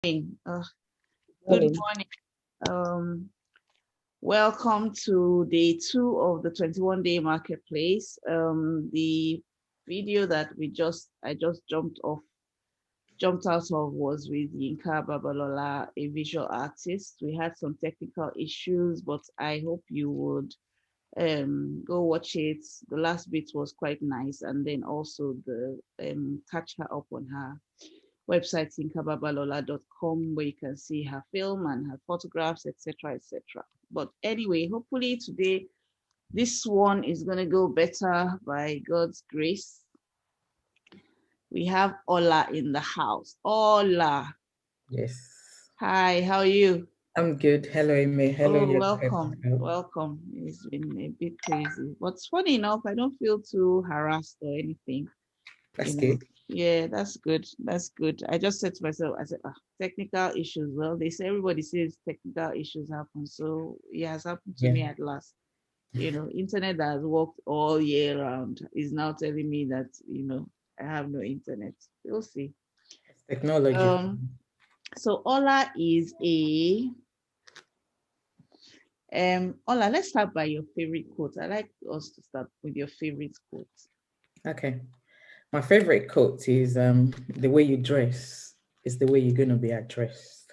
Good Morning. morning. Um, Welcome to day 2 of the 21-day marketplace. The video that I just jumped out of was with Yinka Babalola, a visual artist. We had some technical issues, but I hope you would go watch it. The last bit was quite nice, and then also the catch her up on her website inkababalola.com where you can see her film and her photographs, etc., etc. But anyway, hopefully today this one is going to go better by God's grace. We have Ola in the house. Ola, Yes, hi, how are you? I'm good. Hello, Amy. Hello, Oh, you. welcome, welcome. It's been a bit crazy, but funny enough, I don't feel too harassed or anything. you That's know good. yeah, that's good. I just said to myself, I said, technical issues. Well, they say, everybody says technical issues happen, so it has happened to Yeah, me at last. Internet that has worked all year round is now telling me that I have no internet. We'll see. it's technology. So Ola is a Ola, let's start by your favorite quote. I like us to start with your favorite quote. Okay. My favorite quote is the way you dress is the way you're gonna be addressed.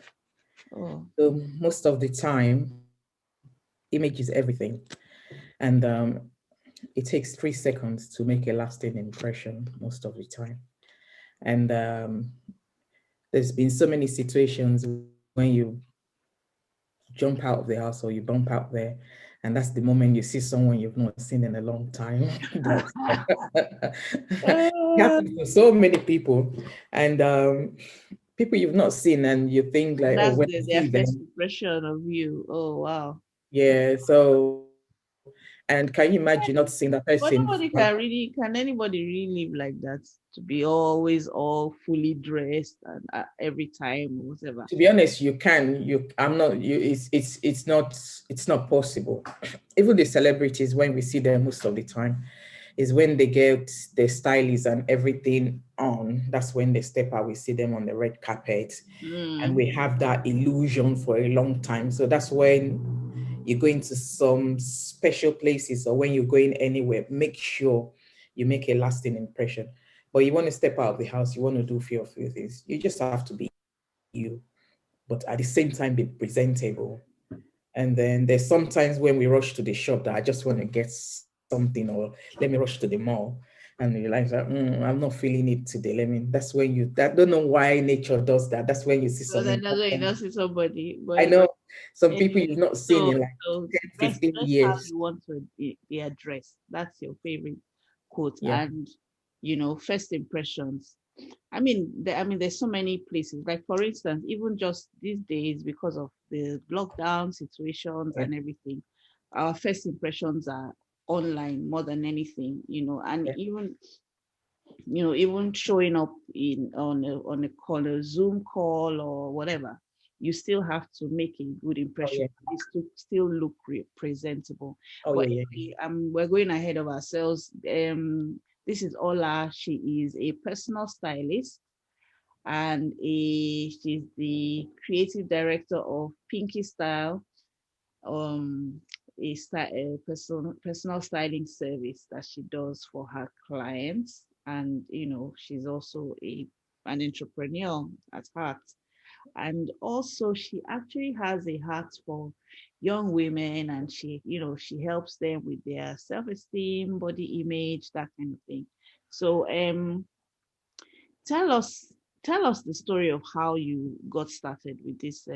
Oh. So most of the time, image is everything. And it takes 3 seconds to make a lasting impression most of the time. And there's been so many situations when you jump out of the house or you bump out there, and that's the moment you see someone you've not seen in a long time. That's it Uh, happens to so many people, and people you've not seen, and you think And like, oh, that's when I their see first them, impression of you. Oh wow. yeah. So, and can you imagine not seeing that person? But can anybody really live like that? To be always all fully dressed and every time or whatever. To be honest, you can. I'm not. You. It's not. It's not possible. Even the celebrities, when we see them most of the time, is when they get their stylists and everything on. That's when they step out. We see them on the red carpet, and Mm. we have that illusion for a long time. So that's when you go into some special places, or when you're going anywhere, make sure you make a lasting impression. But you want to step out of the house, you want to do few things. You just have to be you, but at the same time be presentable. And then there's sometimes when we rush to the shop that I just want to get something, or let me rush to the mall, and you realize that I'm not feeling it today. That's when I don't know why nature does that. That's when you see some So then that's when you important. don't see somebody. I But know some people you've anyway, not seen so in like so 10, dress 15 dress how years. you want to be addressed. That's your favorite quote. Yeah. And first impressions. There's so many places. Like for instance, even just these days, because of the lockdown situations Yeah. and everything, our first impressions are online more than anything. And Yeah. even showing up in on a call, a Zoom call or whatever, you still have to make a good Oh impression, yeah. at least to still look presentable. Oh But yeah, yeah, anyway, we're going ahead of ourselves. This is Ola. She is a personal stylist, and she's the creative director of Pinkee Style, um, a personal styling service that she does for her clients. And she's also an entrepreneur at heart. And also, she actually has a heart for young women, and she helps them with their self-esteem, body image, that kind of thing. So tell us tell us the story of how you got started with this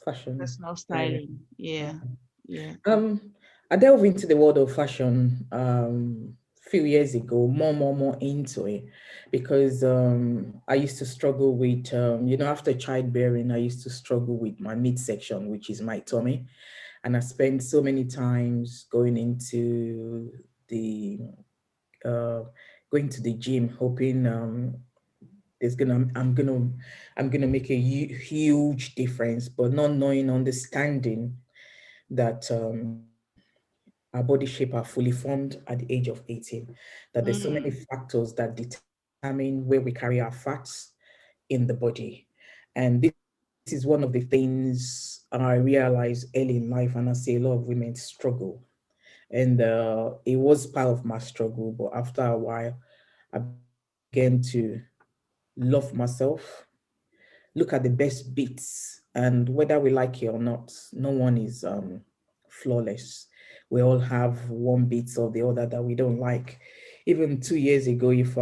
fashion personal styling. styling. Yeah, Okay. yeah. Um, I delved into the world of fashion few years ago, more into it, because I used to struggle with after childbearing, I used to struggle with my midsection, which is my tummy, and I spent so many times the uh, going to the gym, hoping there's gonna I'm gonna make a huge difference, but not knowing, understanding that our body shape are fully formed at the age of 18, that there's so many Mm, factors that determine determine where we carry our fats in the body. And this is one of the things I realized early in life, and I see a lot of women struggle. And it was part of my struggle, but after a while, I began to love myself, look at the best bits, and whether we like it or not, no one is flawless. We all have one bit or the other that we don't like. Even 2 years ago, if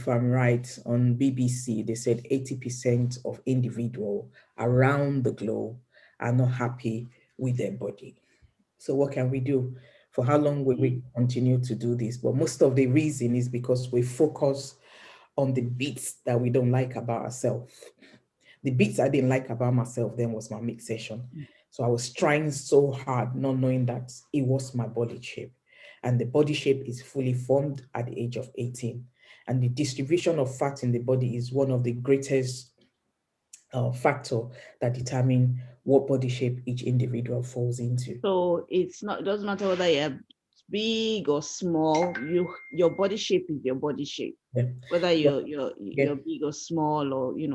I'm right, on BBC, they said 80% of individual around the globe are not happy with their body. So what can we do? For how long will we continue to do this? But most of the reason is because we focus on the bits that we don't like about ourselves. The bits I didn't like about myself then was my mid session. So I was trying so hard, not knowing that it was my body shape. And the body shape is fully formed at the age of 18. And the distribution of fat in the body is one of the greatest factor that determine what body shape each individual falls into. So it's not, it doesn't matter whether you're big or small, your body shape is your body shape. Yeah. Whether Your, you're yeah, big or small, or yeah.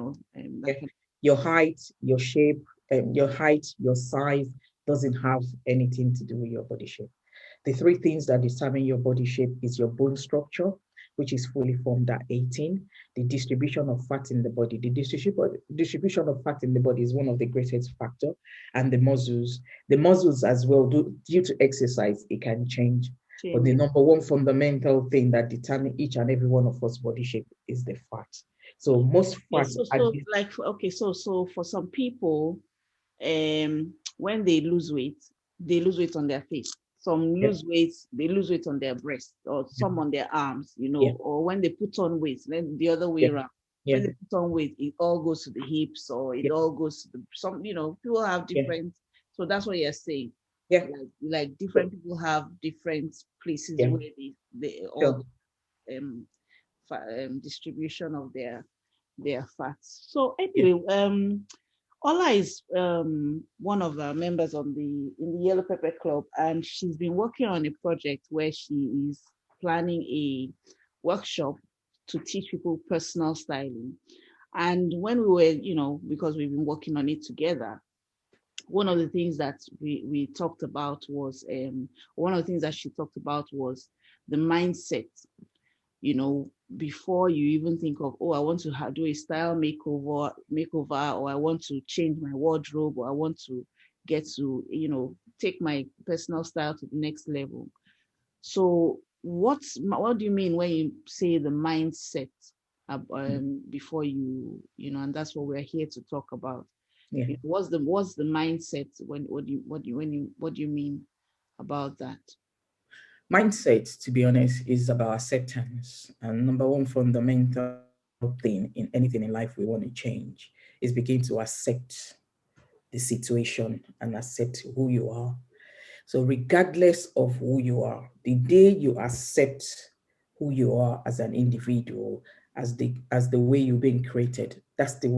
that kind Your height, your shape, your height, your size doesn't have anything to do with your body shape. The three things that determine your body shape is your bone structure, which is fully formed at 18, the distribution of fat in the body. The distribution of fat in the body is one of the greatest factor, and the muscles. The muscles as well, due to exercise, it can change. But the change. number one fundamental thing that determines each and every one of us body shape is the fat. So most Okay, fat so are so like okay, so for some people, when they lose weight on their face. Some yeah, lose weight, they lose weight on their breast, or yeah, some on their arms, yeah, or when they put on weight, then the other way yeah, around. yeah, When they put on weight, it all goes to the hips, or it yeah, all goes to people have yeah, different. So that's what you're saying. yeah. Like So, different people have different places yeah, where they all sure. um, distribution of their fats. So Yeah, anyway, Ola is one of our members in the Yellow Pepper Club, and she's been working on a project where she is planning a workshop to teach people personal styling. And when we were, because we've been working on it together, one of the things that we talked about was one of the things that she talked about was the mindset, you know, before you even think of, oh, I want to do a style makeover, or I want to change my wardrobe, or I want to get to, take my personal style to the next level. So what do you mean when you say the mindset, before and that's what we're here to talk about. yeah. What's the mindset, what do you mean about that? Mindset, to be honest, is about acceptance. And number one fundamental thing in anything in life we want to change is begin to accept the situation and accept who you are. So, regardless of who you are, the day you accept who you are as an individual, as the way you've been created, that's the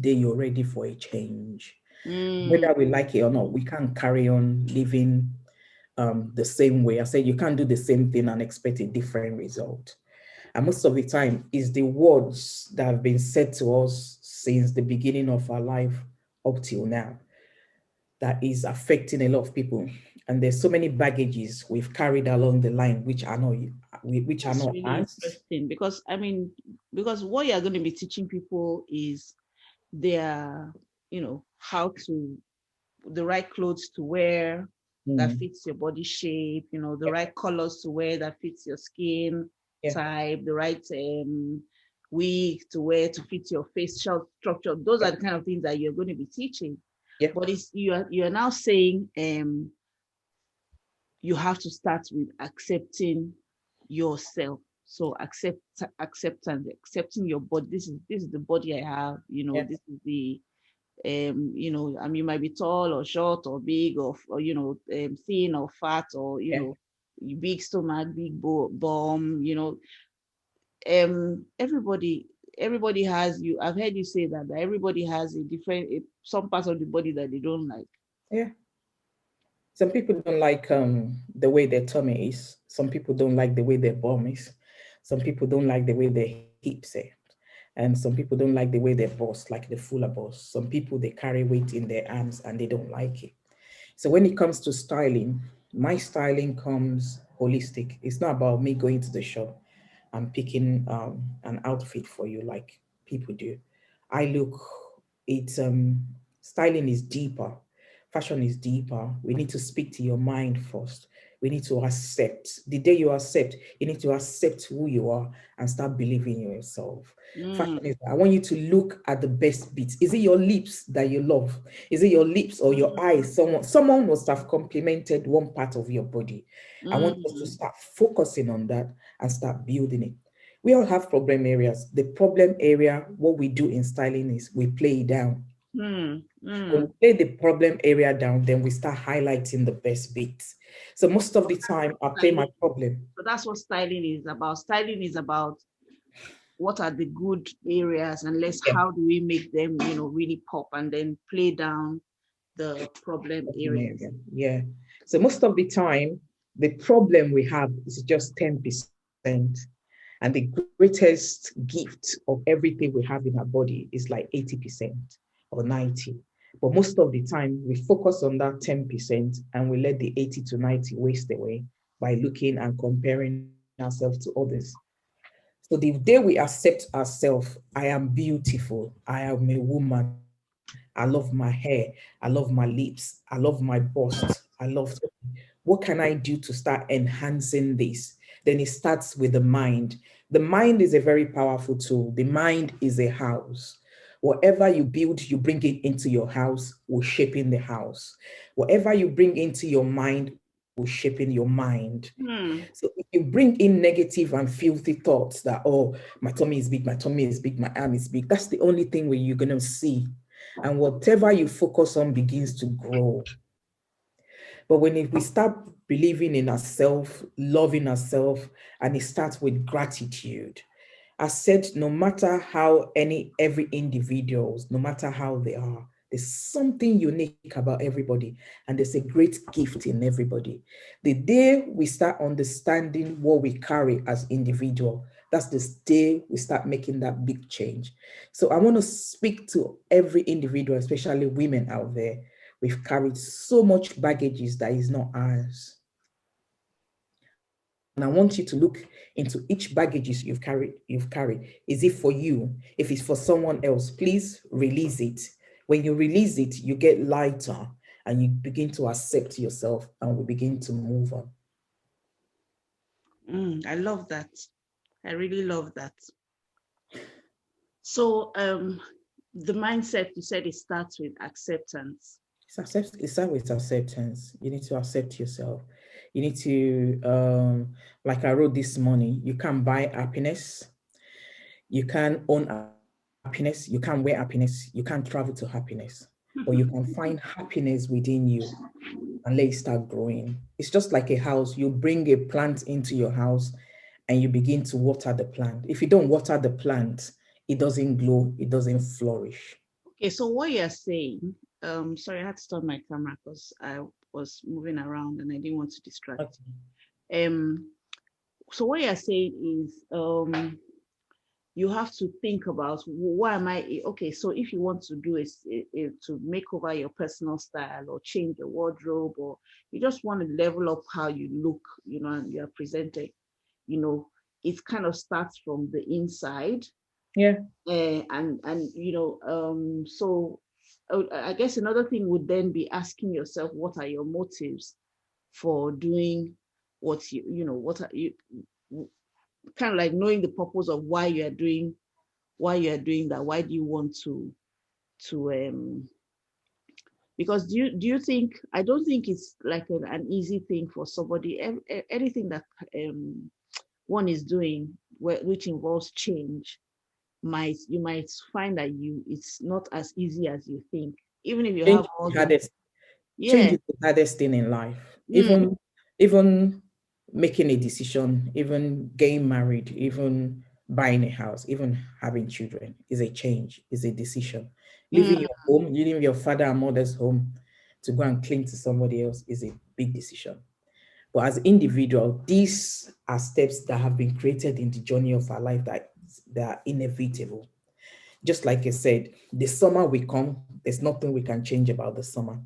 day you're ready for a change. Mm, Whether we like it or not, we can't carry on living the same way. I said you can't do the same thing and expect a different result. And most of the time, is the words that have been said to us since the beginning of our life up till now that is affecting a lot of people. And there's so many baggages we've carried along the line, which are That's not really us. interesting, because because what you're going to be teaching people is their, how to the right clothes to wear that Mm, fits your body shape, the yeah, right colors to wear that fits your skin yeah, type, the right wig to wear to fit your facial structure. Those yeah, are the kind of things that you're going to be teaching. yeah, But you're now saying you have to start with accepting yourself. So acceptance, accepting your body. This is the body I have. yeah, This is the you might be tall or short or big or thin or fat, or yeah, big stomach, big bum. Everybody has you. I've heard you say that everybody has some parts of the body that they don't like. yeah. Some people don't like the way their tummy is. Some people don't like the way their bum is. Some people don't like the way their hips are. And some people don't like the way they're bossed, like the fuller boss. Some people, they carry weight in their arms and they don't like it. So when it comes to styling, my styling comes holistic. It's not about me going to the shop and picking an outfit for you like people do. I look, it's styling is deeper. Fashion is deeper. We need to speak to your mind first. We need to accept. The day you accept, you need to accept who you are and start believing in yourself. Fashion Mm, is, I want you to look at the best bits. Is it your lips that you love? Is it your lips or your eyes? Someone must have complimented one part of your body. I want us to mm, start focusing on that and start building it. We all have problem areas. The problem area, what we do in styling is we play it down. mm, When we mm. play the problem area down, then we start highlighting the best bits. So most of So the that's time, what I play my styling. problem. So that's what styling is about. Styling is about what are the good areas, and let's Yeah, how do we make them, really pop, and then play down the problem problem areas. area. Yeah. So most of the time, the problem we have is just 10%. And the greatest gift of everything we have in our body is like 80% or 90. But most of the time, we focus on that 10% and we let the 80 to 90 waste away by looking and comparing ourselves to others. So the day we accept ourselves, I am beautiful, I am a woman, I love my hair, I love my lips, I love my bust, I love, what can I do to start enhancing this? Then it starts with the mind. The mind is a very powerful tool. The mind is a house. Whatever you build, you bring it into your house, will shape in the house. Whatever you bring into your mind will shape in your mind. So Hmm. if you bring in negative and filthy thoughts that, oh, my tummy is big, my tummy is big, my arm is big, that's the only thing where you're going to see. And whatever you focus on begins to grow. But when we start believing in ourselves, loving ourselves, and it starts with gratitude. I said, no matter how every individuals, no matter how they are, there's something unique about everybody, and there's a great gift in everybody. The day we start understanding what we carry as individual, that's the day we start making that big change. So I want to speak to every individual, especially women out there. We've carried so much baggages that is not ours. And I want you to look into each baggages you've carried. Is it for you? If it's for someone else, please release it. When you release it, you get lighter and you begin to accept yourself and we begin to move on. I love that. I really love that. So, the mindset you said it starts with acceptance. It's always acceptance. You need to accept yourself. You need to, like I wrote this morning, you can't buy happiness. You can't own happiness. You can't wear happiness. You can't travel to happiness. But you can find happiness within you and let it start growing. It's just like a house. You bring a plant into your house and you begin to water the plant. If you don't water the plant, it doesn't grow, it doesn't flourish. Okay, so what you're saying, sorry, I had to stop my camera because I was moving around and I didn't want to distract. Okay. Um, so what you're saying is, you have to think about why am I okay. So if you want to do is to make over your personal style or change your wardrobe, or you just want to level up how you look, and you are presented, you know, it kind of starts from the inside. Yeah. And so I guess another thing would then be asking yourself, what are your motives for doing what what are you, kind of like knowing the purpose of why you are doing that. Why do you want to because do you think, I don't think it's like an easy thing for somebody. Anything that one is doing which involves change, you might find that it's not as easy as you think, even if you Change have is all the the. hardest. Change Yeah. is the hardest thing in life. Mm, Even making a decision, even getting married, even buying a house, even having children is a change, is a decision. Leaving mm, your home, leaving your father and mother's home to go and cling to somebody else is a big decision. But as individual, these are steps that have been created in the journey of our life that are inevitable. Just like I said, the summer will come, there's nothing we can change about the summer.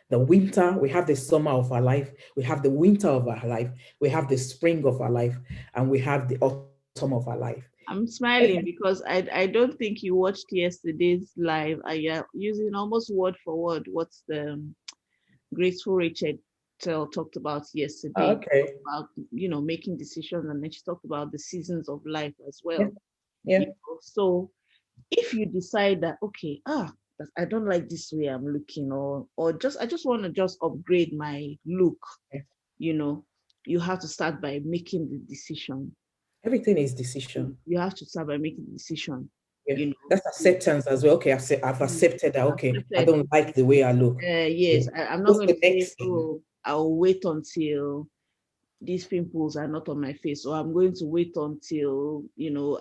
The winter, we have the summer of our life, we have the winter of our life, we have the spring of our life, and we have the autumn of our life. I'm smiling because I don't think you watched yesterday's live. And you're using almost word for word what's the Graceful Rachel talked about yesterday, Okay. about making decisions, and then she talked about the seasons of life as Yeah. well. Yeah. So if you decide that, okay, that I don't like this way I'm looking, or just I just want to just upgrade my look, Yeah. you know, you have to start by making the decision. Everything is decision. You have to start by making the decision, Yeah. you That's know. acceptance as well. Okay, I've accepted that. Okay, I Accepted. don't like the way I look. Yeah. Yes, I'm not What's going the to say, next thing? oh, I'll wait until these pimples are not on my face, or I'm going to wait until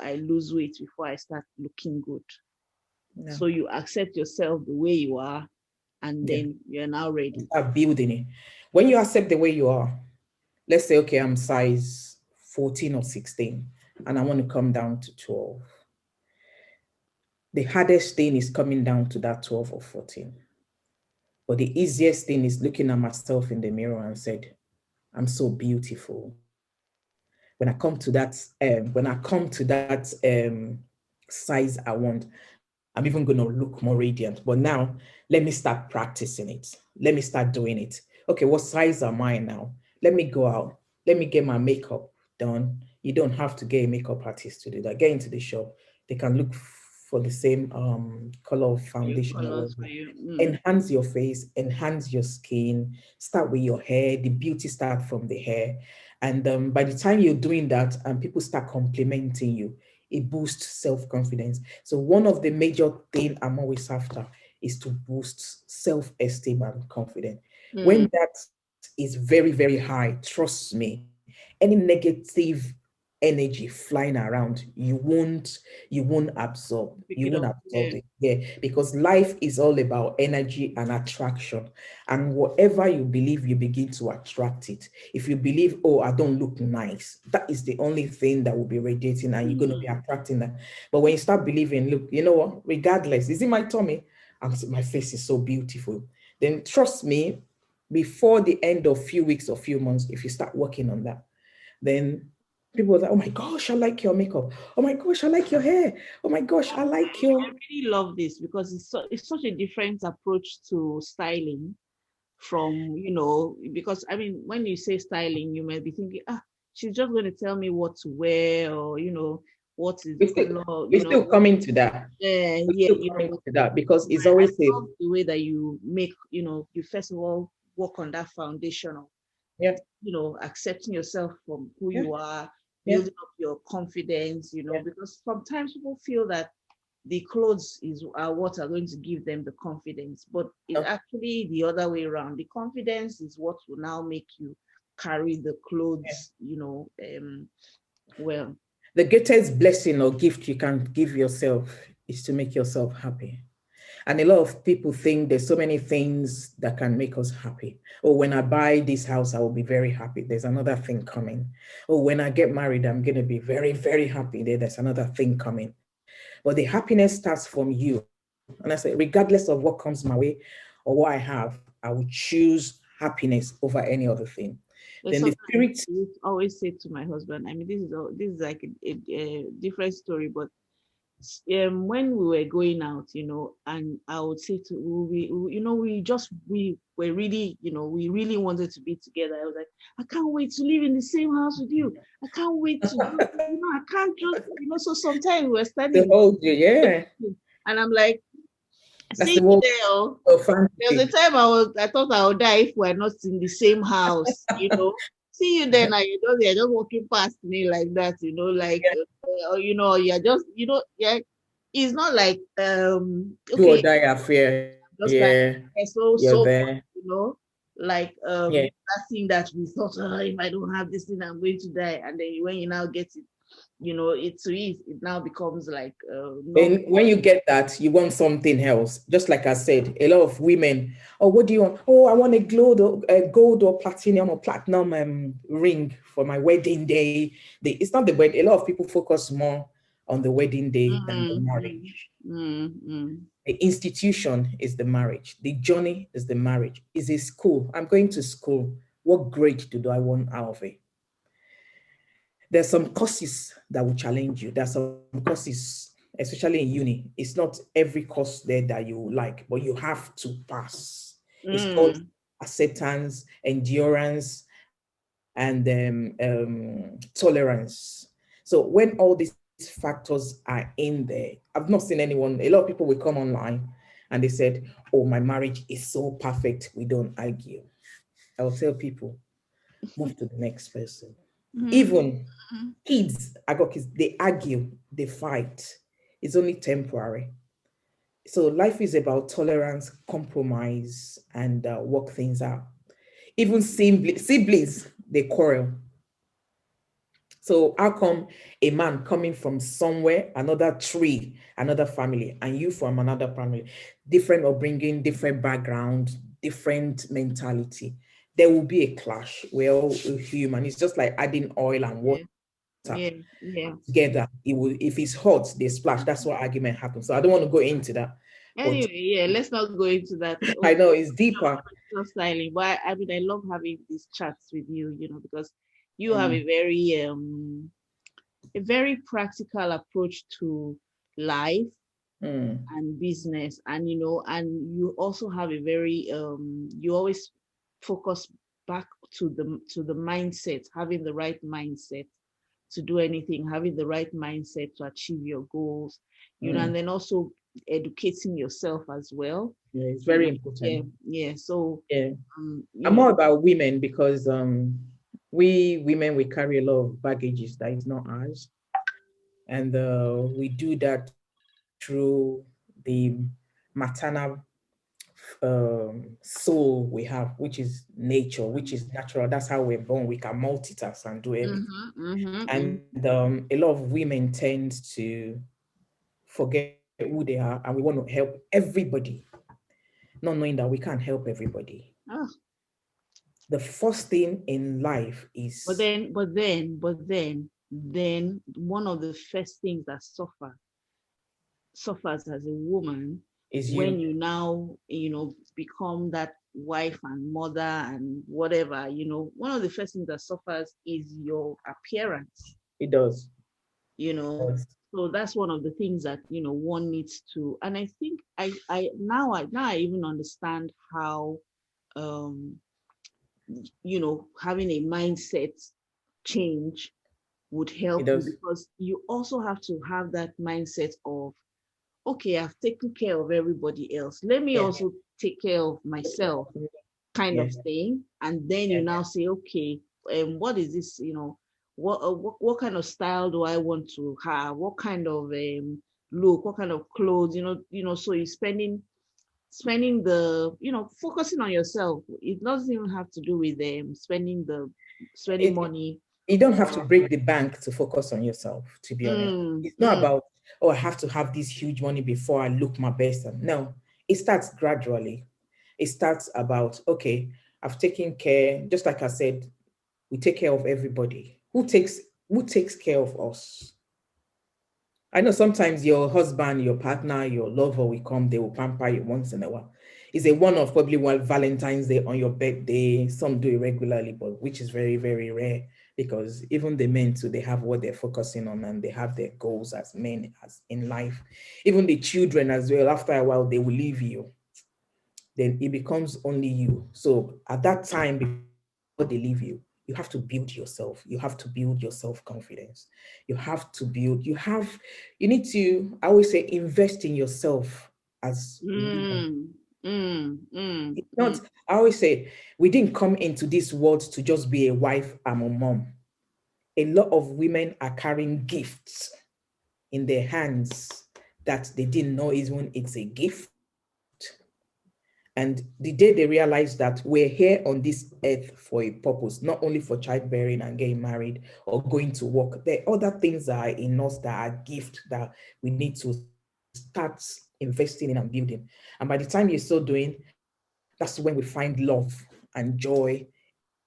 I lose weight before I start looking good. No. So you accept yourself the way you are, and Yeah. then you're now ready. Start building it. When you accept the way you are, let's say, okay, I'm size 14 or 16, and I want to come down to 12. The hardest thing is coming down to that 12 or 14. But the easiest thing is looking at myself in the mirror and said, I'm so beautiful. When I come to that size I want, I'm even going to look more radiant. But now, let me start practicing it. Let me start doing it. Okay, what size am I now? Let me go out. Let me get my makeup done. You don't have to get a makeup artist to do that. Get into the shop. They can look for the same color of Your foundation or colors for whatever. you. Enhance your face, enhance your skin. Start with your hair. The beauty start from the hair. And by the time you're doing that and people start complimenting you, it boosts self-confidence. So one of the major thing I'm always after is to boost self-esteem and confidence. Mm, When that is very, very high, trust me, any negative energy flying around, you won't absorb. pick You it won't up. absorb Yeah. it. Yeah, because life is all about energy and attraction. And whatever you believe, you begin to attract it. If you believe, oh, I don't look nice, that is the only thing that will be radiating and you're going to be attracting that. But when you start believing, look, you know what, regardless, is it my tummy? My face is so beautiful. Then trust me, before the end of few weeks or few months, if you start working on that, then people are like, oh my gosh, I like your makeup. Oh my gosh, I like your hair. Oh my gosh, I like I your. really love this because it's such a different approach to styling from, because I mean, when you say styling, you might be thinking, she's just going to tell me what to wear, or, what is the We still, color, we still coming to that. We're yeah, still coming to that because it's I always a love the way that you make, you first of all work on that foundation of, yeah, accepting yourself from who yeah, you are, yeah, building up your confidence, yeah. because sometimes people feel that the clothes are what are going to give them the confidence, but it's No, actually the other way around. The confidence is what will now make you carry the yeah. clothes, well. The greatest blessing or gift you can give yourself is to make yourself happy. And a lot of people think there's so many things that can make us happy. Oh, when I buy this house, I will be very happy. There's another thing coming. Oh, when I get married, I'm going to be very, very happy. There's another thing coming. But the happiness starts from you. And I say, regardless of what comes my way or what I have, I will choose happiness over any other thing. Then There's the something spirit, I used to always say to my husband. I mean, this is like a different story, but when we were going out, and I would say to we were really, we really wanted to be together. I was like, I can't wait to live in the same house with you. I can't wait to do, I can't just, so sometimes we're to standing hold you, yeah. and I'm like, That's see the you whole there. Oh. of There was a fantasy. time I thought I would die if we're not in the same house, See you then, and you're just walking past me like that, like, Yeah. you're just, yeah. It's not like Do or okay, die affair. just like Yeah. so You're so there. much, like Yeah. that thing that we thought, if I don't have this thing, I'm going to die, and then when you now get it, it now becomes like not. And when you get that, you want something else. Just like I said, a lot of women, oh, what do you want? Oh, I want a gold or platinum or platinum ring for my wedding day. It's not the wedding. A lot of people focus more on the wedding day than the Mm, mm, marriage. mm, mm. The institution is the marriage. The journey is the marriage. Is a school. I'm going to school. What grade do I want out of it? There's some courses that will challenge you. There's some courses, especially in uni. It's not every course there that you like, but you have to pass. It's called Mm. acceptance, endurance, and tolerance. So when all these factors are in there, I've not seen anyone. A lot of people will come online and they said, "Oh, my marriage is so perfect. We don't argue." I will tell people, move to the next person. Mm. Even kids, I got kids, they argue, they fight. It's only temporary. So life is about tolerance, compromise, and work things out. Even siblings, they quarrel. So how come a man coming from somewhere, another tree, another family, and you from another family, different upbringing, different background, different mentality, there will be a clash. We're all human. It's just like adding oil and Yeah, water yeah, yeah. together. It will, if it's hot, they splash. That's what argument happens. So I don't want to go into that. But Anyway, yeah, let's not go into that. I Oh, know it's deeper. just styling. But I mean, I love having these chats with you, because you have Mm, a very practical approach to life mm, and business, and you also have a very you always focus back to the mindset, having the right mindset to do anything, having the right mindset to achieve your goals, and mm. then also educating yourself as well, Yeah, it's very yeah, important. yeah. So, Yeah. um, you I'm know, more about women because we women we carry a lot of baggages that is not ours, and we do that through the maternal soul we have, which is nature, which is natural. That's how we're born. We can multitask and do everything. mm-hmm, mm-hmm, mm-hmm. And a lot of women tend to forget who they are, and we want to help everybody, not knowing that we can't help everybody. Ah, The first thing in life but is then one of the first things that suffers as a woman you. when you now become that wife and mother and whatever. One of the first things that suffers is your appearance. It does. you It know does. so that's one of the things that one needs to. And I think I even understand how um having a mindset change would It help you, does. because you also have to have that mindset of, okay, I've taken care of everybody else, let me Yeah. also take care of myself, kind of Yes. thing. And then you Yeah. now say, okay, what is this, what kind of style do I want to have, what kind of look, what kind of clothes, so you're spending the, focusing on yourself. It doesn't even have to do with spending It, money. you don't have to break the bank to focus on yourself, to be honest. Mm, It's not mm, about, oh, I have to have this huge money before I look my best. No, it starts gradually. It starts about, okay, I've taken care, just like I said, we take care of everybody. Who takes care of us? I know sometimes your husband, your partner, your lover will come, they will pamper you once in a while. It's a one of probably one Valentine's Day on your birthday. Some do it regularly, but which is very, very rare because even the men too, they have what they're focusing on and they have their goals as men as in life. Even the children as well, after a while, they will leave you. Then it becomes only you. So at that time, before they leave you have to build yourself. You have to build your self-confidence. You need to, I always say, invest in yourself as women. mm, mm, mm, It's mm. not, I always say, we didn't come into this world to just be a wife and a mom. A lot of women are carrying gifts in their hands that they didn't know even it's a gift. And And the day they realize that we're here on this earth for a purpose, not only for childbearing and getting married or going to work, there are other things that are in us that are gift that we need to start investing in and building. And by the time you're still doing, that's when we find love and joy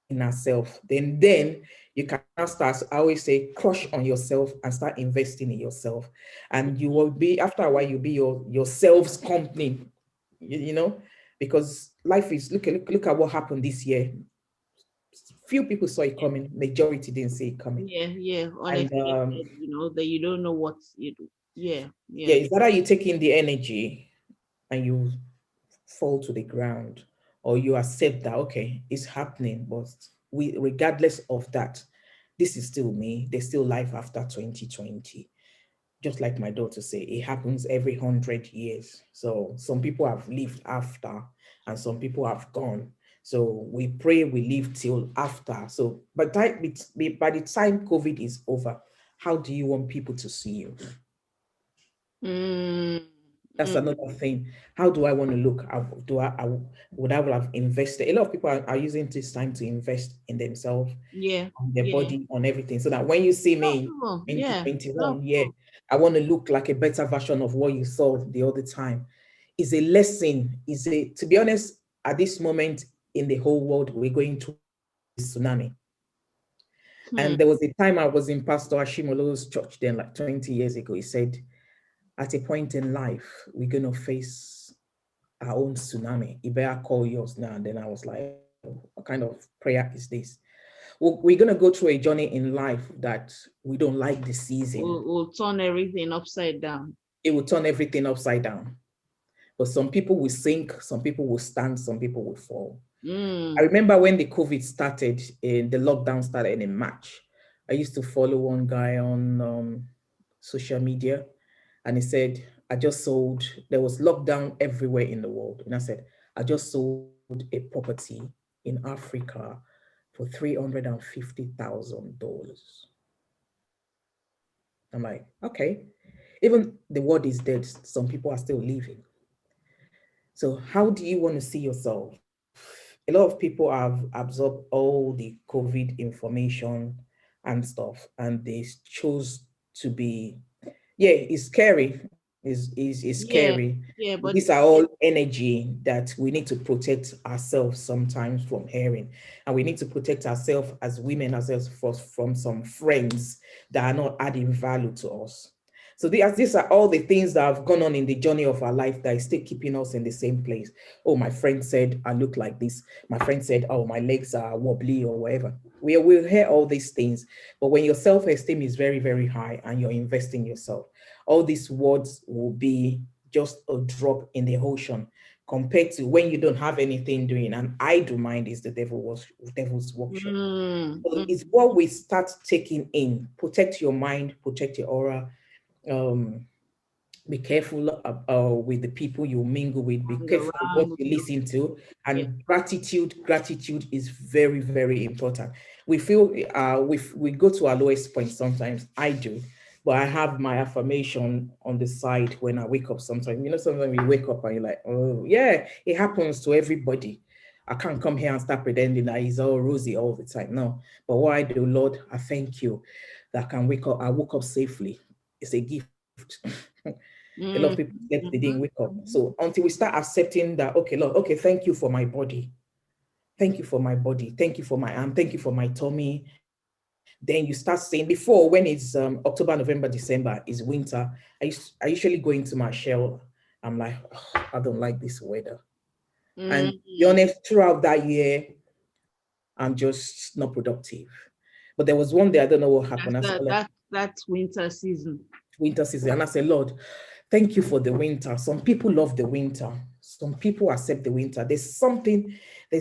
in ourselves. Then you can now start, I always say, crush on yourself and start investing in yourself. And you will be, after a while, you'll be yourself's company, because life is, look at what happened this year. Few people saw it Yeah, coming, majority didn't see it coming. yeah, yeah. And Unexpected, that you don't know what you do. Yeah, yeah, yeah. it's either you take in the energy and you fall to the ground, or you accept that okay, it's happening, but we, regardless of that, this is still me. There's still life after 2020. Just like my daughter say, it happens every 100 years. So some people have lived after, and some people have gone. So we pray we live till after. So by the time COVID is over, how do you want people to see you? Mm, That's mm, another thing. How do I want to look? Would I would have invested? A lot of people are using this time to invest in themselves, yeah, on their yeah. body, on everything. So that when you see me Possible. in Yeah, so 2021, yeah, cool. I want to look like a better version of what you saw the other time. Is a lesson. Is a, to be honest, at this moment in the whole world, we're going through a tsunami. Hmm. And there was a time I was in Pastor Ashimolo's church then, like 20 years ago. He said, at a point in life, we're gonna face our own tsunami. You better call yours now. And then I was like, oh, what kind of prayer is this? We're going to go through a journey in life that we don't like the season. We'll turn everything upside down. It will turn everything upside down. But some people will sink, some people will stand, some people will fall. I Mm. remember when the COVID started, in the lockdown started in March. I used to follow one guy on social media, and he said, I just sold, there was lockdown everywhere in the world. And I said, I just sold a property in Africa for $350,000. I'm like, okay. Even the world is dead, some people are still living. So, how do you want to see yourself? A lot of people have absorbed all the COVID information and stuff, and they chose to be, yeah, it's scary. Is Yeah, scary. yeah, but These are all energy that we need to protect ourselves sometimes from hearing, and we need to protect ourselves as women ourselves from some friends that are not adding value to us. So these are all the things that have gone on in the journey of our life that is still keeping us in the same place. Oh, my friend said I look like this. My friend said, oh, my legs are wobbly or whatever. We will hear all these things. But when your self-esteem is very, very high and you're investing in yourself, all these words will be just a drop in the ocean compared to when you don't have anything doing. And idle mind is the devil's workshop. mm, So mm, it's what we start taking in. Protect your mind, protect your aura. Um, be careful with the people you mingle with. Be hang careful what around with you those listen to. people. Yeah. And gratitude is very, very important. We feel we go to our lowest point sometimes. I do, but I have my affirmation on the side when I wake up. Sometimes, sometimes you wake up and you're like, oh yeah, it happens to everybody. I can't come here and start pretending that it's all rosy all the time. No, but what I do, Lord, I thank you that I can wake up. I woke up safely. It's a gift. A lot of people Mm, slept, they didn't wake mhm, up. mhm, So until we start accepting that, okay, Lord, okay, thank you for my body. Thank you for my body. Thank you for my arm. Thank you for my tummy. Then you start saying, before, when it's October, November, December, is winter, I usually go into my shell. I'm like, "Oh, I don't like this weather." And to be mm. honest, throughout that year, I'm just not productive. But there was one day, I don't know what happened. I said, That's Lord, that's winter season. winter season. And I said, Lord, thank you for the winter. Some people love the winter. Some people accept the winter. There's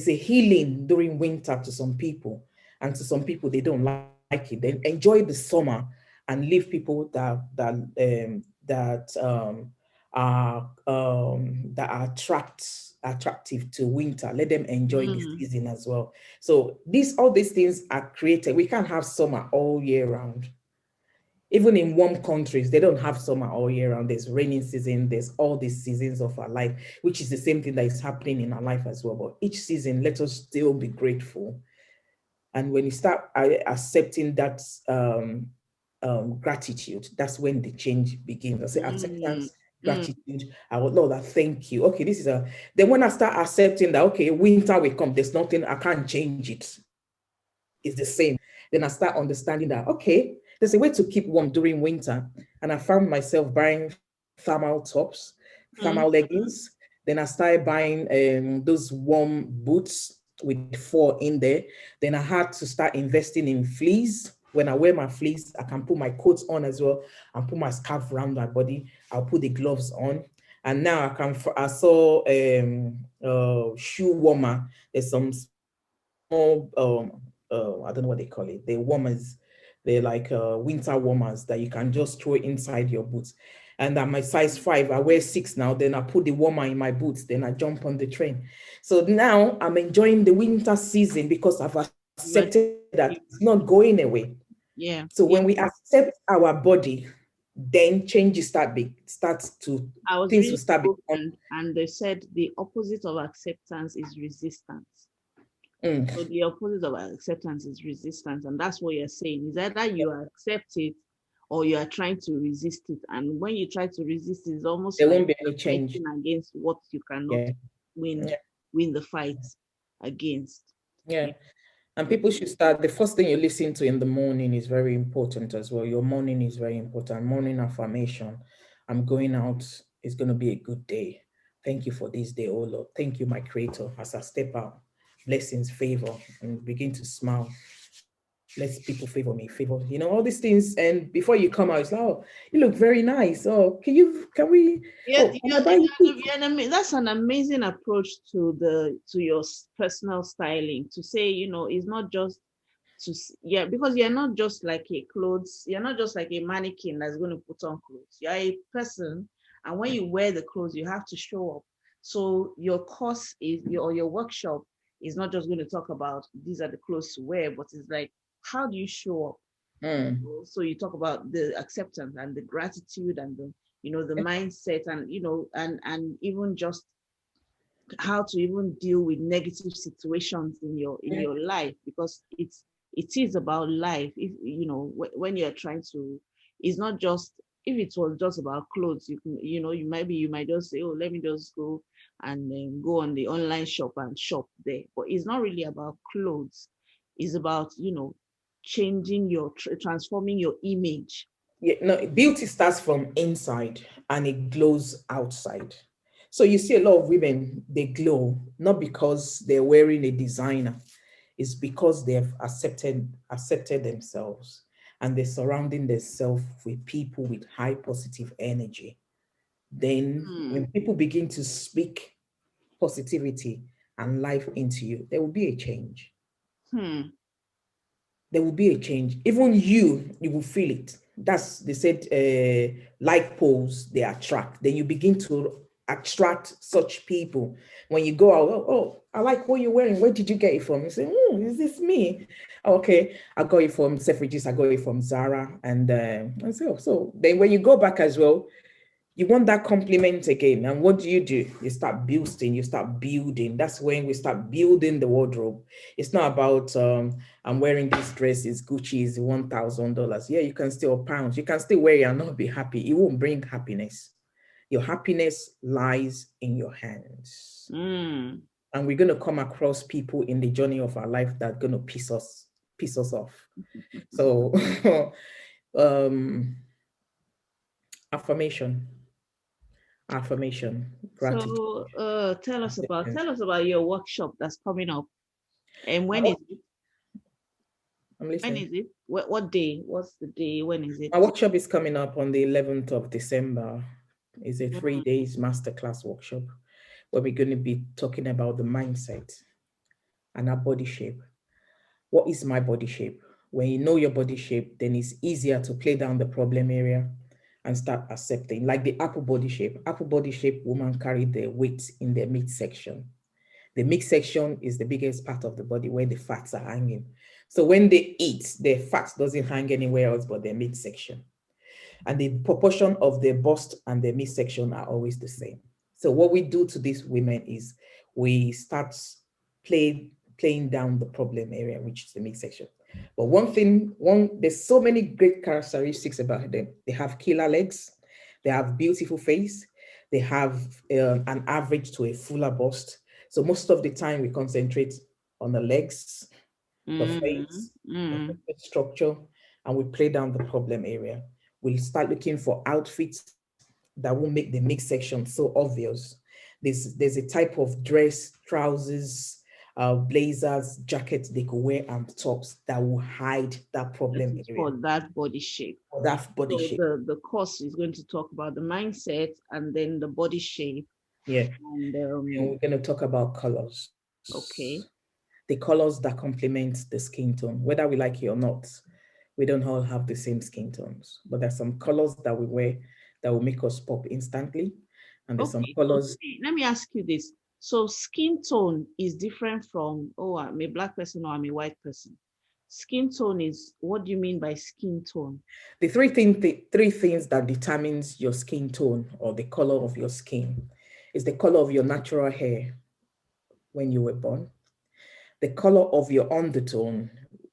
a healing during winter to some people. And to some people, they don't like it. They enjoy the summer and leave people that are attractive to winter. Let them enjoy the Mm. season as well. So all these things are created. We can't have summer all year round. Even in warm countries, they don't have summer all year round. There's raining season, there's all these seasons of our life, which is the same thing that is happening in our life as well. But each season, let us still be grateful. And when you start accepting that gratitude, that's when the change begins. I say Mm, acceptance, mm, gratitude. I would, Lord, I thank you. Okay, this is a. Then when I start accepting that, okay, winter will come. There's nothing I can't change it. It's the same. Then I start understanding that, okay, there's a way to keep warm during winter. And I found myself buying thermal tops, thermal mm, leggings. Then I started buying those warm boots with fur in there. Then I had to start investing in fleece. When I wear my fleece, I can put my coats on as well and put my scarf around my body. I'll put the gloves on. And now I saw shoe warmer. There's some small I don't know what they call it. They're warmers. They're like winter warmers that you can just throw inside your boots. And at my size 5, I wear 6 now. Then I put the warmer in my boots. Then I jump on the train. So now I'm enjoying the winter season because I've but accepted that it's not going away. yeah, So when we yeah. accept our body, then changes starts to I was things reading will start a book, becoming. and they said the opposite of acceptance is resistance. So Mm, the opposite of acceptance is resistance, and that's what you're saying. Is either you accept it or you are trying to resist it. And when you try to resist it, it's almost there like won't be you're any change. fighting against what you cannot Yeah. win Yeah. win the fight against. Yeah. Yeah. And people should start. The first thing you listen to in the morning is very important as well. Your morning is very important. Morning affirmation. I'm going out. It's going to be a good day. Thank you for this day, oh Lord. Thank you, my creator. As I step out, blessings, favor, and begin to smile. Let people favor me, all these things. And before you come out, it's like, oh, you look very nice. Oh, can we, oh, Yeah, can I buy you tea? that's an amazing approach to your personal styling. To say, it's not just yeah, because you're not just like a clothes, you're not just like a mannequin that's going to put on clothes. You're a person, and when you wear the clothes, you have to show up. So your course is your workshop is not just going to talk about these are the clothes to wear, but it's like, how do you show up? Mm. So you talk about the acceptance and the gratitude and the mindset, and and even just how to even deal with negative situations in your life, because it is about life. If when you're trying to, it's not just, if it was just about clothes, you might just say, oh, let me just go and go on the online shop and shop there. But it's not really about clothes. It's about changing transforming your image. Yeah, no, beauty starts from inside and it glows outside. So you see a lot of women, they glow not because they're wearing a designer, it's because they've accepted themselves and they're surrounding themselves with people with high positive energy. Then Hmm. when people begin to speak positivity and life into you, there will be a change. Hmm. There will be a change. Even you will feel it. That's, they said, like poles, they attract. Then you begin to attract such people. When you go out, oh, I like what you're wearing. Where did you get it from? You say, is this me? Okay, I got it from Selfridges, I got it from Zara. And I say, oh, so then when you go back as well, you want that compliment again. And what do? You start boosting, you start building. That's when we start building the wardrobe. It's not about I'm wearing this dress, is Gucci, is $1,000. Yeah, you can still pounds, you can still wear it and not be happy. It won't bring happiness. Your happiness lies in your hands. Hmm. And we're gonna come across people in the journey of our life that are gonna piss us off. So um affirmation, gratitude. So, tell Acceptance. us about your workshop that's coming up, and My when is work, it? I'm When listening. is it? What day? What's the day? When is it? My workshop is coming up on the 11th of December. It's a three Mm, days masterclass workshop where we're going to be talking about the mindset and our body shape. What is my body shape? When you know your body shape, then it's easier to play down the problem area and start accepting. Like the apple body shape. Apple body shape woman carry the weight in their midsection. The midsection is the biggest part of the body where the fats are hanging. So when they eat, their fat doesn't hang anywhere else but their midsection. and the proportion of their bust and their midsection are always the same. So what we do to these women is we start play, playing down the problem area, which is the midsection. But there's so many great characteristics about them. They have killer legs, they have beautiful face, they have an average to a fuller bust. So most of the time we concentrate on the legs, the Mm, face, the mm. facial structure, and we play down the problem area. We'll start looking for outfits that will make the midsection so obvious. There's a type of dress, trousers, blazers, jackets they could wear, and tops that will hide that That problem is area for that body shape. or that body So shape. the course is going to talk about the mindset and then the body shape Yeah. and And we're going to talk about colors. okay. The colors that complement the skin tone, whether we like it or not. We don't all have the same skin tones, but there's some colors that we wear that will make us pop instantly. And there's some Okay, so colors. let me ask you this. So skin tone is different from, oh, I'm a black person or I'm a white person. Skin tone is, what do you mean by skin tone? The three things that determines your skin tone or the color of your skin is the color of your natural hair when you were born, the color of your undertone.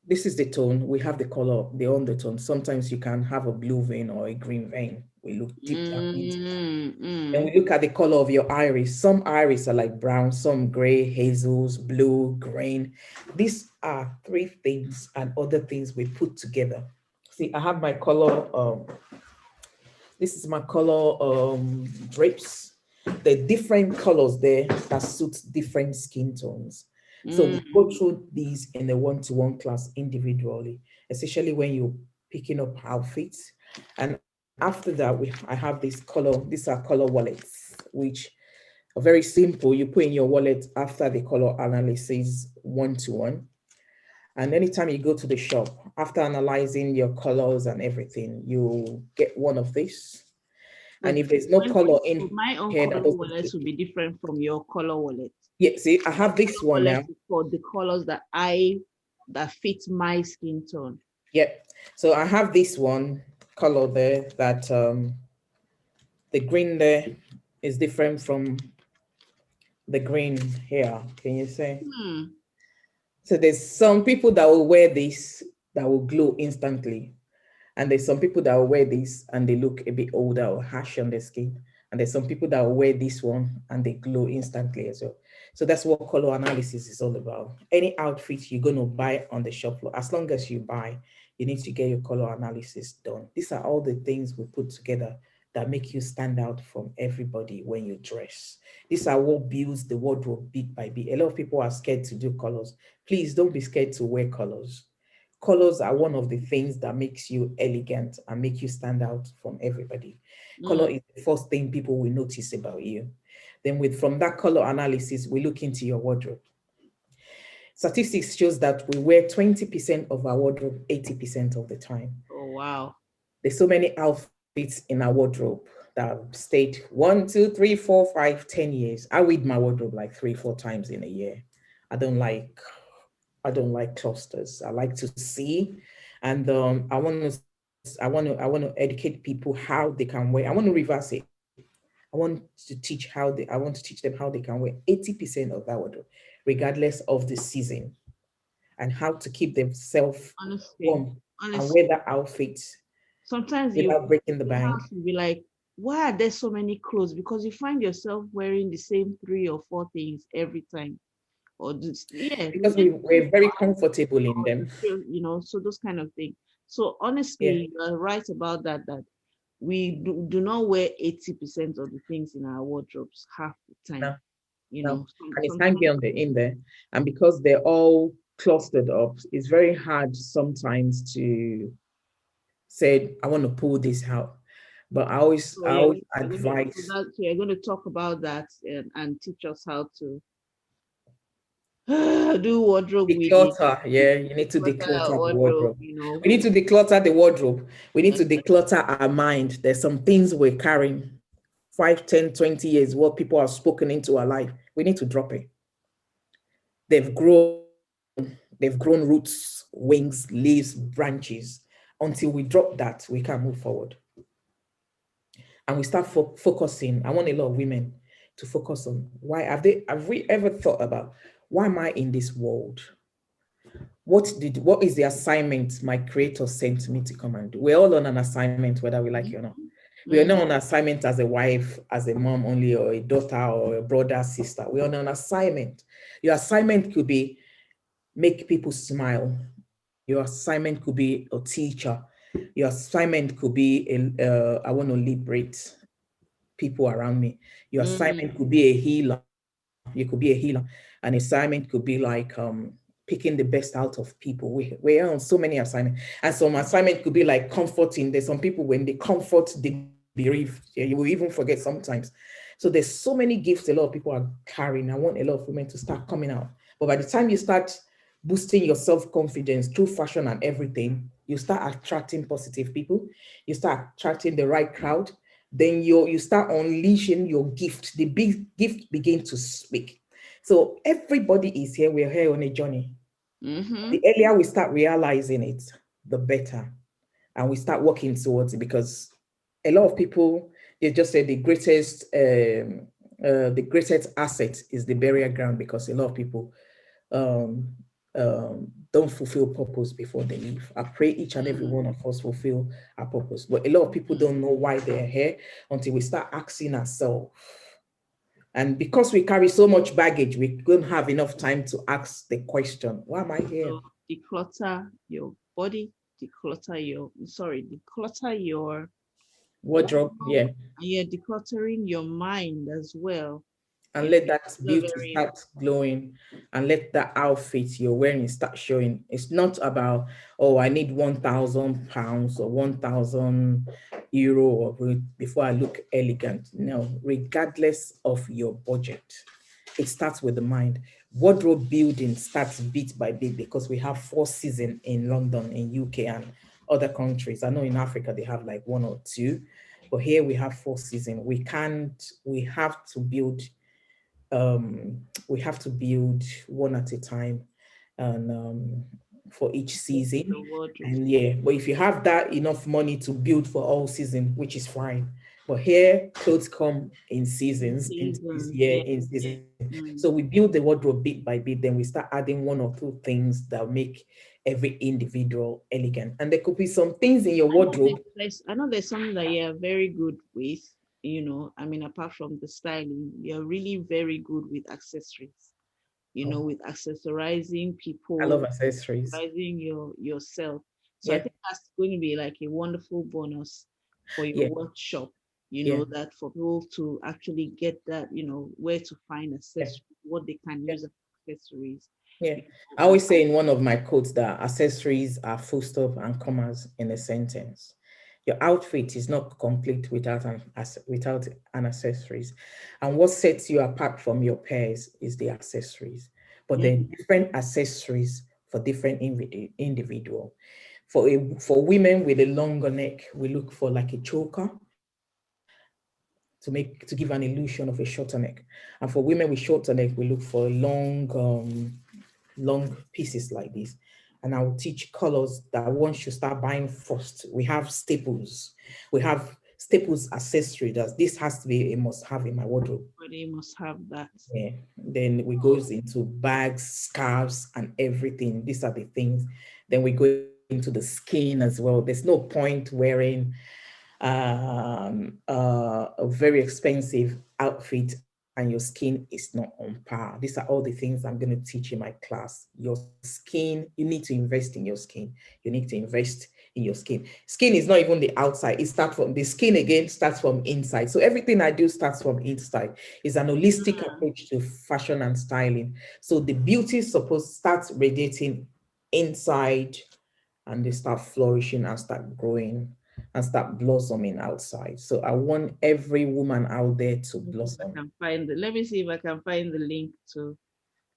This is the tone. We have the color, the undertone. Sometimes you can have a blue vein or a green vein. We look deep down into that. Mm, Then mm. we look at the color of your iris. Some iris are like brown, some gray, hazels, blue, green. These are three things and other things we put together. See, I have my color. This is my color drapes. The different colors there that suit different skin tones. So we Mm. go through these in a one-to-one class individually, especially when you're picking up outfits. And after that, I have this color, these are color wallets, which are very simple. You put in your wallet after the color analysis one-to-one. And anytime you go to the shop, after analyzing your colors and everything, you get one of these. So And if there's no color in so my here own that doesn't color fit, wallet will be different from your color wallet. yeah, see, I have this one Wallet now. is for the colors that fit my skin tone. Yep. So I have this one color there that the green there is different from the green here. Can you say? Hmm. So there's some people that will wear this that will glow instantly. And there's some people that will wear this and they look a bit older or harsh on their skin. And there's some people that will wear this one and they glow instantly as well. So that's what color analysis is all about. Any outfit you're going to buy on the shop floor, as long as you buy, you need to get your color analysis done. These are all the things we put together that make you stand out from everybody when you dress. These are what builds the wardrobe bit by bit. A lot of people are scared to do colors. Please don't be scared to wear colors. Colors are one of the things that makes you elegant and make you stand out from everybody. Color Mm. is the first thing people will notice about you. Then from that color analysis, we look into your wardrobe. Statistics shows that we wear 20% of our wardrobe 80% of the time. Oh wow. There's so many outfits in our wardrobe that have stayed 1, 2, 3, 4, 5, 10 years. I read my wardrobe like 3, 4 times in a year. I don't like I don't like clusters. I like to see, and I want to educate people how they can wear. I want to reverse it. I want to teach them how they can wear 80% of that wardrobe, regardless of the season, and how to keep themselves Honestly, warm and wear honestly, that outfit sometimes without breaking the you bank. have to be like, why are there so many clothes? Because you find yourself wearing the same 3 or 4 things every time. Or just, yeah, Because we're very comfortable in or you them. feel, so those kind of things. So Yeah. honestly, you're right about that, that we do not wear 80% of the things in our wardrobes half the time. No, no. And it's Sometimes, hanging on the in there. And because they're all clustered up, it's very hard sometimes to say, I want to pull this out. But so I yeah, always so advise you're going to talk about that and teach us how to do wardrobe weeding, declutter. Yeah, you need to declutter declutter the wardrobe, wardrobe. We need to declutter the wardrobe. We need to and declutter our mind. There's some things we're carrying 5, 10, 20 years, what people have spoken into our life. We need to drop it. They've grown, they've grown roots, wings, leaves, branches. Until we drop that, we can't move forward. and we start focusing. I want a lot of women to focus on why have we ever thought about why am I in this world? What is the assignment my creator sent me to come and do? We're all on an assignment, whether we like it or not. We are Mm-hmm. not on assignment as a wife, as a mom only, or a daughter, or a brother, sister. We're on an assignment. Your assignment could be make people smile. Your assignment could be a teacher. Your assignment could be I want to liberate people around me. Your Mm-hmm. assignment could be a healer. You could be a healer. An assignment could be like picking the best out of people. We're on so many assignments. And some assignment could be like comforting. There's some people when they comfort the bereaved, yeah, you will even forget sometimes. So there's so many gifts a lot of people are carrying. I want a lot of women to start coming out. But by the time you start boosting your self-confidence through fashion and everything, you start attracting positive people. You start attracting the right crowd. Then you start unleashing your gift. The big gift begin to speak. So everybody is here. We're here on a journey. Mm-hmm. The earlier we start realizing it, the better, and we start working towards it. Because a lot of people, they just say the greatest asset is the burial ground, because a lot of people um, don't fulfill purpose before they leave. I pray each and every one of us fulfill our purpose. But a lot of people don't know why they're here until we start asking ourselves. And because we carry so much baggage, we don't have enough time to ask the question, why am I here? So declutter your body, declutter your Wardrobe, wardrobe, yeah. and you're decluttering your mind as well. And You know, let that it's also beauty very start glowing, and let that outfit you're wearing start showing. It's not about, oh, I need £1,000 or €1,000 before I look elegant. No, regardless of your budget, it starts with the mind. Wardrobe building starts bit by bit, because we have 4 seasons in London, in UK, and other countries. I know in Africa they have like one or two, but here we have 4 seasons. We have to build um, we have to build one at a time, and for each season. your wardrobe And yeah, but if you have that enough money to build for all season, which is fine. But here, clothes come in seasons, in this season. year, Yeah. in season. So we Mm. build the wardrobe bit by bit, then we start adding one or two things that make every individual elegant. And there could be some things in your wardrobe. I know there's something that you're very good with, I mean, apart from the styling, you're really very good with accessories, Oh, with accessorizing I love people, accessories. accessorizing yourself. So I Yeah, think that's going to be like a wonderful bonus for your yeah, workshop, yeah, that for people to actually get that, where to find yeah, accessories, what they can yeah. use as accessories, Yeah. you I always say in one of my quotes that accessories are full stop and commas in a sentence. Your outfit is not complete without an accessories. And what sets you apart from your peers is the accessories. But yeah, there are different accessories for different individual. For women with a longer neck, we look for like a choker to give an illusion of a shorter neck. And for women with shorter neck, we look for long pieces like this. And I will teach colors that one should start buying first. We have staples. We have staples accessory that this has to be a must have in my wardrobe. everybody must have that. Yeah. Then we goes into bags, scarves, and everything. These are the things. Then we go into the skin as well. There's no point wearing a very expensive outfit and your skin is not on par. These are all the things I'm going to teach in my class. Your skin, you need to invest in your skin. You need to invest in your skin. Skin is not even the outside. It starts from the skin again, starts from inside. So everything I do starts from inside. It's an holistic approach to fashion and styling. So the beauty is supposed to start radiating inside, and they start flourishing and start growing and start blossoming outside. So I want every woman out there to If I blossom. can let me see if I can find the link to,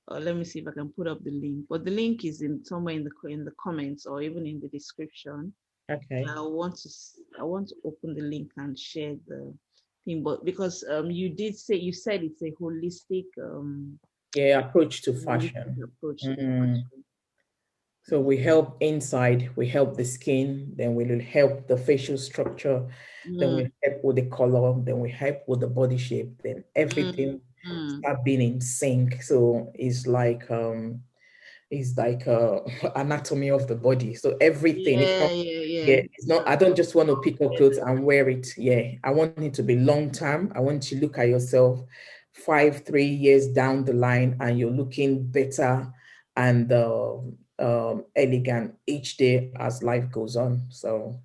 or let me see if I can put up the link. But the link is in somewhere in the comments or even in the description. Okay. I want to open the link and share the thing, but because you said it's a Yeah, approach to holistic fashion. approach to Mm, fashion. So we help inside, we help the skin, then we will help the facial structure, then we Mm, help with the color, then we help with the body shape, then mm, everything mm. start being in sync. So it's like anatomy of the body. So everything, it's Yeah, not, yeah, yeah, yeah. it's not, I don't just want to pick up clothes and wear it. Yeah, I want it to be long term. I want you to look at yourself 3 years down the line and you're looking better and elegant each day as life goes on. So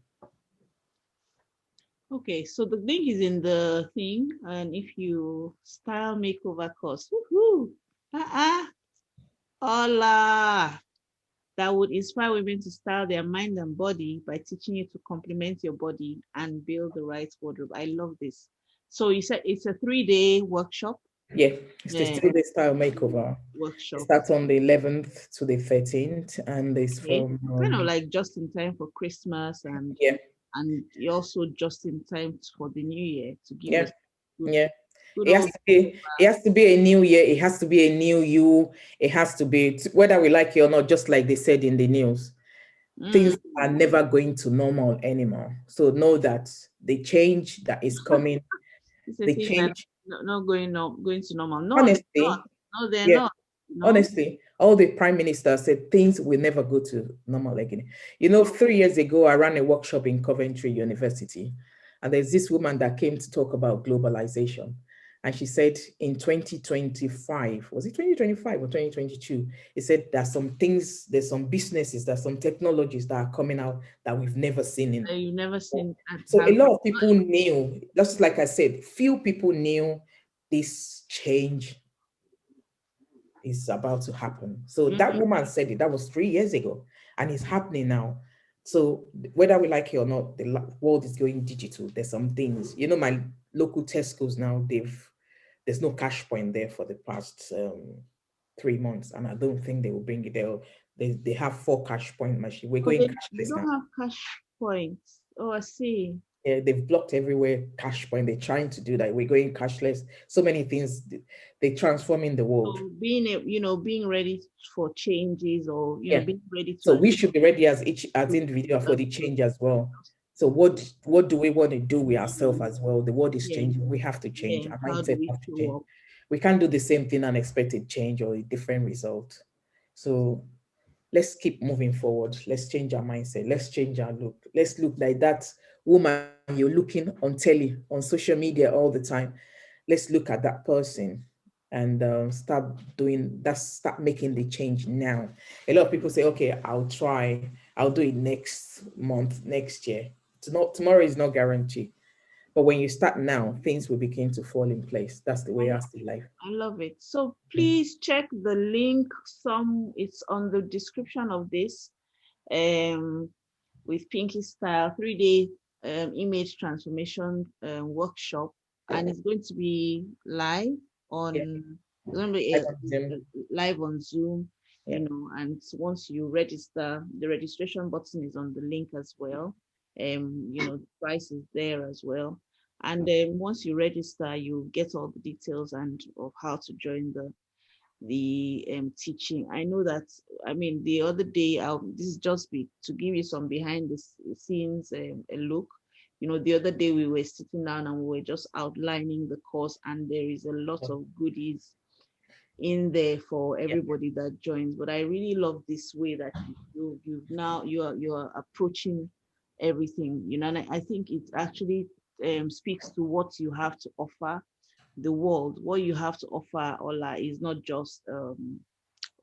Okay, so the link is in the thing, and if you style makeover course, woohoo, hola, that would inspire women to style their mind and body by teaching you to complement your body and build the right wardrobe. I love this. So you said it's a 3-day workshop. yeah, it's the Yeah, 3 day style makeover. It workshop. starts on the 11th to the 13th and it's Okay, from kind of like just in time for Christmas, yeah, and also just in time for the new year to give yeah, yourself good yeah. good It has old to be, it has to be a new year. It has to be a new you. It has to be, whether we like it or not, just like they said in the news, mm, things are never going to normal anymore. So know that the change that is coming, it's a the thing that change, not going, not going to normal. No, they're not. honestly, No, they're yeah, not. You know. honestly, all the prime ministers said things will never go to normal again. So 3 years ago, I ran a workshop in Coventry University, and there's this woman that came to talk about globalization. And she said in 2025, was it 2025 or 2022? It said there's some things, there's some businesses, there's some technologies that are coming out that we've never seen in. you've never seen that So a have lot of people knew, just like I said, few people knew this change is about to happen. So that mm, woman said it, that was 3 years ago, and it's happening now. So whether we like it or not, the world is going digital. There's some things, my local Tesco's now, there's no cash point there for the past 3 months, and I don't think they will bring it there. They have 4 cash point machine. We're oh, going they cashless now. don't have cash points. Oh, I see. Yeah, they've blocked everywhere cash point. They're trying to do that. We're going cashless. So many things. They transforming the world. So being ready for changes, or Yeah. being ready to So we adapt should be ready as each as to individual for that's the change as well. So what do we want to do with ourselves as well? The world is yeah, changing. We have to change. yeah. Our How do mindset we have to change. show up? We can't do the same thing and expect a change or a different result. So let's keep moving forward. Let's change our mindset. Let's change our look. Let's look like that woman you're looking on telly, on social media all the time. Let's look at that person and start doing that, start making the change now. A lot of people say, okay, I'll do it next month, next year. It's not, tomorrow is not guaranteed. But when you start now, things will begin to fall in place. That's the I way I love see it. life. I love it. So Mm. please check the link. It's on the description of this. Um, with Pinkee Style 3-day image transformation workshop, and it's going to be live Yeah, on it's going to be I got them. live on Zoom. Yeah, And once you register, the registration button is on the link as well. The price is there as well. And then once you register, you get all the details and of how to join the teaching. I know that, I mean, the other day, this is just to give you some behind the scenes a look. The other day we were sitting down and we were just outlining the course, and there is a lot of goodies in there for yeah, everybody that joins. But I really love this way that you are approaching everything, and I think it actually speaks to what you have to offer the world. What you have to offer, Ola, is not just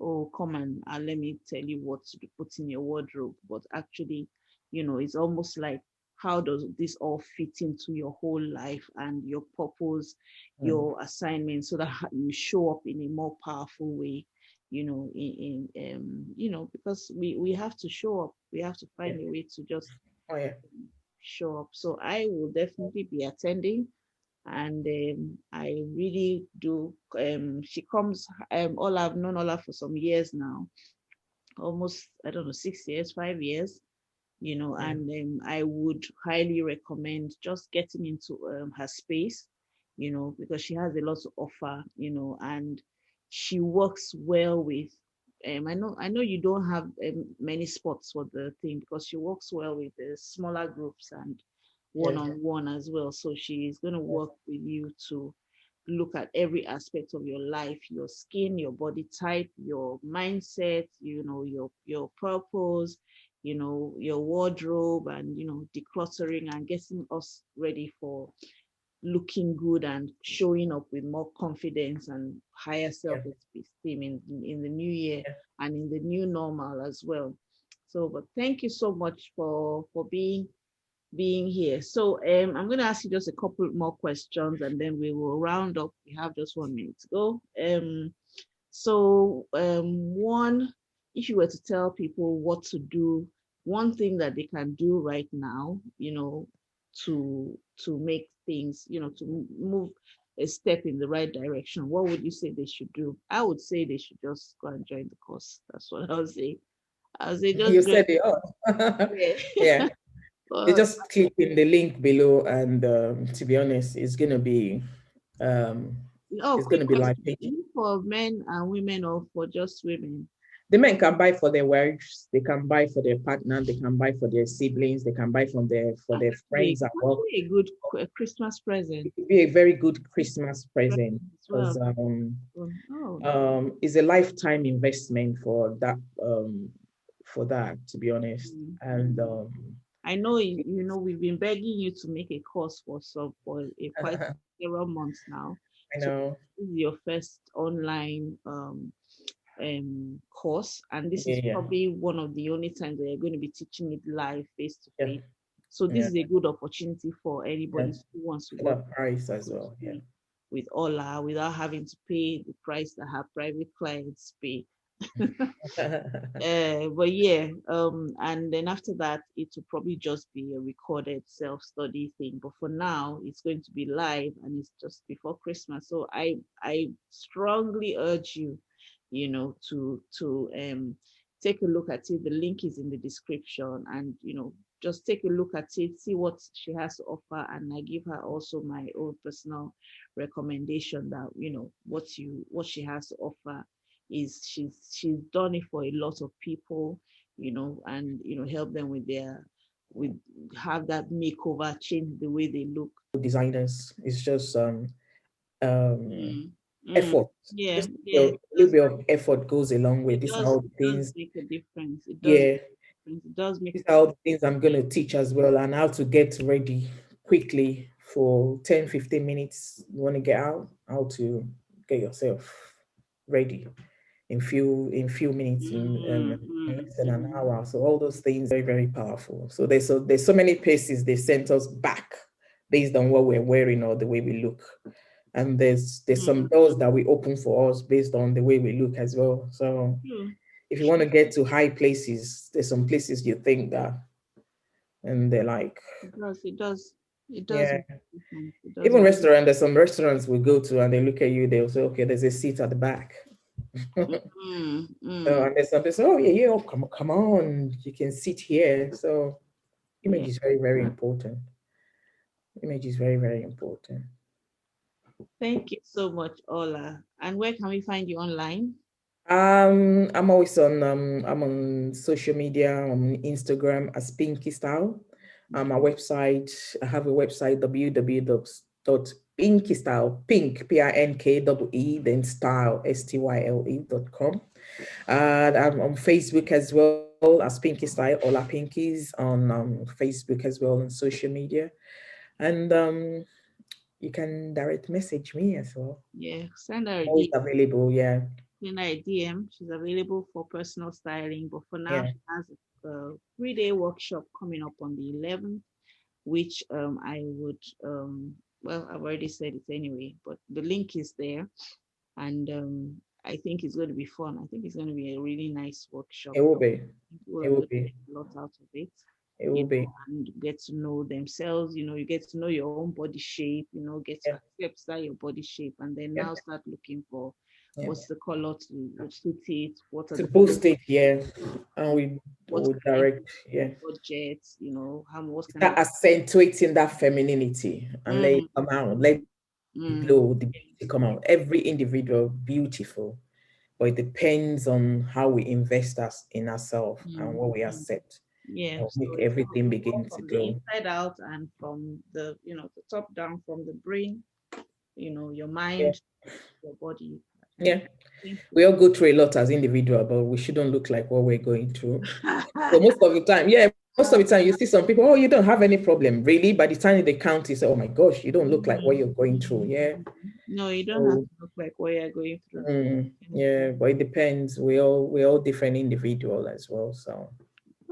oh, come and let me tell you what to put in your wardrobe, but actually, it's almost like, how does this all fit into your whole life and your purpose, mm, your assignment, so that you show up in a more powerful way, because we have to show up. We have to yeah. find a way to just Oh yeah. show up. So I will definitely be attending, and I really do. She comes. All I've known Ola for some years now, almost, I don't know, 6 years, 5 years. Mm, And I would highly recommend just getting into her space, because she has a lot to offer, and she works well with I know you don't have many spots for the thing because she works well with the smaller groups and Yeah. one-on-one as well. So she is going to work with you to look at every aspect of your life, your skin, your body type, your mindset, your purpose, your wardrobe, and decluttering and getting us ready for looking good and showing up with more confidence and higher Yeah. self-esteem in the new year Yeah. and in the new normal as well. So, but thank you so much for being here. So, I'm going to ask you just a couple more questions, and then we will round up. We have just 1 minute to go. One, if you were to tell people what to do, one thing that they can do right now, to make things, to move a step in the right direction, what would you say they should do? I would say they should just go and join the course. That's what I would say. I would say You just join. said it all. Yeah. Yeah. You Uh, just click in the link below, and to be honest, um, oh, it's gonna quick be like question. Is it for men and women or for just women? the men can buy for their wives, they can buy for their partner, they can buy for their siblings, they can buy from their for That their could be, friends at that work. could be a good Christmas It present. could be a very good Christmas present As because well. Oh, it's a lifetime investment for that, to be honest. mm. And I know we've been begging you to make a course for a quite several months now. I So know, this is your first online course, and this is yeah, probably one of the only times that you're going to be teaching it live face to yeah, face. So this yeah, is a good opportunity for yeah, anybody who wants to for work that price as well. Yeah. with Ola without having to pay the price that her private clients pay. But yeah, and then after that, it will probably just be a recorded self-study thing. But for now, it's going to be live, and it's just before Christmas. So I strongly urge you, to take a look at it. The link is in the description, and just take a look at it, see what she has to offer, and I give her also my own personal recommendation that what she has to offer is she's done it for a lot of people, and help them with have that makeover, change the way they look. Designers, it's just um Mm, mm, effort. yeah, Just yeah, a little bit of effort goes a long way. it These are does all it the does things, make a difference. It does yeah, make a difference. It does make these are all the things I'm going to teach as well, and how to get ready quickly for 10-15 minutes. You want to get out, how to get yourself ready in few minutes, mm, in mm, less than an mm, hour. So all those things are very, very powerful. So there's so many places they sent us back based on what we're wearing or the way we look. And there's some mm. doors that we open for us based on the way we look as well. So True. if you want to get to high places, there's some places you think that, and they're like, It does yeah. make a difference. It does Even make restaurant, there's some restaurants we go to and they look at you, they'll say, okay, there's a seat at the back. mm, So, mm, and there's some people say, oh yeah, yeah, oh, come on, you can sit here. So yeah. image is very, very important. Image is very, very important. Thank you so much, Ola. And where can we find you online? I'm on social media, on Instagram as Pinkee Style. My Okay. website, I have a website, www.pinkeestyle, pink, P-I-N-K-E-E, then style, style.com. And I'm on Facebook as well as Pinkee Style, Ola Pinkees on Facebook as well, on social media. And you can direct message me as well. Yeah, send her I'm a always DM. available. Yeah. Send her a DM. She's available for personal styling, but for now Yeah. she has a 3-day workshop coming up on the 11th, which I would well, I've already said it anyway, but the link is there, and I think it's going to be fun. I think it's going to be a really nice workshop. It will be. People It are will going to be. get a lot out of it, It will be. and get to know themselves. You get to know your own body shape. Get to Yeah. accept that your body shape, and then Yeah. now start looking for Yeah. what's the color to suit it. What are To the boost it, yeah. And and what we kind direct, yeah. of budget? How what kind Start of accentuating that femininity and let it mm, come out, let the mm, glow, the beauty come out. Every individual beautiful, but it depends on how we invest us in ourselves and what we Mm. accept. Yeah, That will so make it's going to everything be more begin to from the go. inside out and from the, the top down, from the brain, your Yeah. mind, your body. Yeah. Thank We all go through a lot as individual, but we shouldn't look like what we're going through. So most of the time, yeah, most of the time you see some people, oh, you don't have any problem. Really? By the time they count, you say, oh my gosh, you don't look like what you're going through. Yeah. No, you don't have So to look like what you're going through. yeah, but it depends. We all different individual as well. So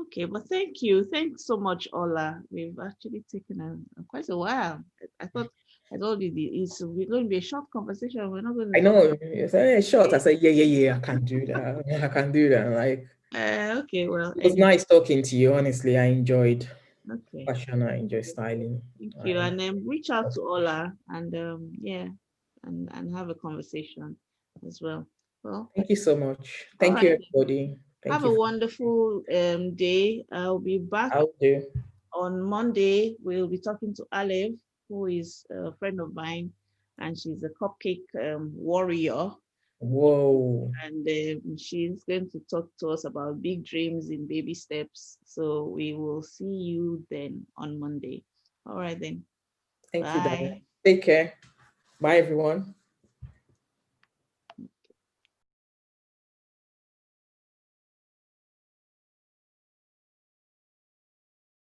Okay, but thank you. Thanks so much, Ola. We've actually taken quite a while. I thought I told you it's we're going to be a short conversation. We're not going I to talk. know you say, hey, short. I say, yeah, yeah, yeah, I can do that. I can do that. Like Okay, well, it was anyway, nice talking to you. Honestly, I enjoyed okay. fashion. I enjoy styling. Thank you. I And then reach out to Ola and yeah, and have a conversation as well. Well, thank you so much. all Thank right you, then. everybody. Thank Have you. a wonderful day. I'll be back I'll do. on Monday. We'll be talking to Aleph, who is a friend of mine, and she's a cupcake warrior. Whoa. And she's going to talk to us about big dreams in baby steps. So we will see you then on Monday. All right then. Thank you, darling. Bye. Take care. Bye, everyone.